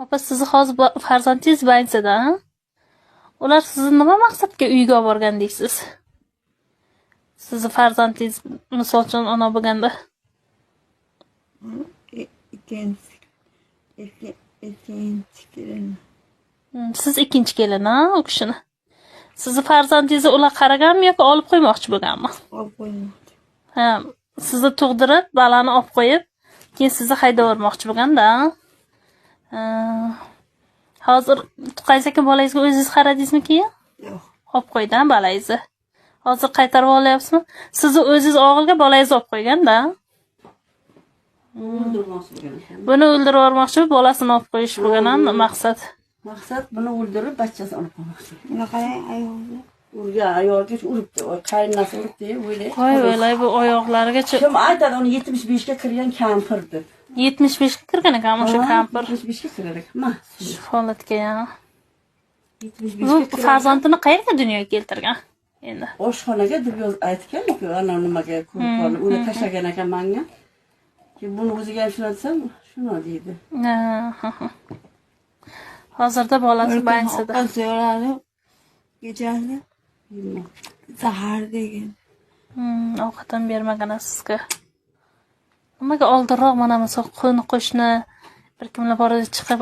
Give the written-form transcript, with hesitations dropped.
Opa, sizni hozir farzandingiz больницада, ha? Ular sizni nima maqsadga uyga olib borgan deysiz? Sizni farzandingiz misol uchun ona bo'lganda. Ikkinchi kelin. Siz ikkinchi kelin, ha, u kishini. Sizni farzandingizni ular qaraganmi yoki olib qo'ymoqchi bo'lganmi? Olib qo'ymoqchi. Ha, sizni tug'dirib, balani olib qo'yib, keyin sizni haydab yubormoqchi bo'lganda. Hozir Tuqays aka bolangizga o'zingiz qaradingizmi keyin? Yo'q. Olib qo'ydan bolangizni. Hozir qaytarib olyapsizmi? Sizni o'zingiz og'ilga bolangizni olib qo'yganda. O'ldirmoqchi bo'lgan. Buni o'ldirib yubormoqchi, bolasini olib qo'yish bo'lgan maqsad. Maqsad buni o'ldirib, bachchasini olib qo'ymoqchi. Buni qarang ayolni. Urgan ayolga uribdi. Qaynonasi uribdi, o'ylay. Voy, bu oyoqlarigacha. Kim aytadi, uni 75 ga kirgan kampir deb. 75 ga kirgan ekan o'sha kampir. 75 ga kirgan ekan. Shu holatga ya. 75 Bu ga farzandini qayerga dunyoga keltirgan? Endi oshxonaga deb aytgan-ku, ana nimaga ko'rib qolib, uni tashlagan ekan menga. Keyin buni o'ziga shunatsam, shuni deydi. Hozirda bolasi больницада. So'radi. Kechasi zahar degan. Ovqat ham bermagan sizga. Nimaga oldinroq mana misol qo'ni qo'shni bir kimlar borida chiqib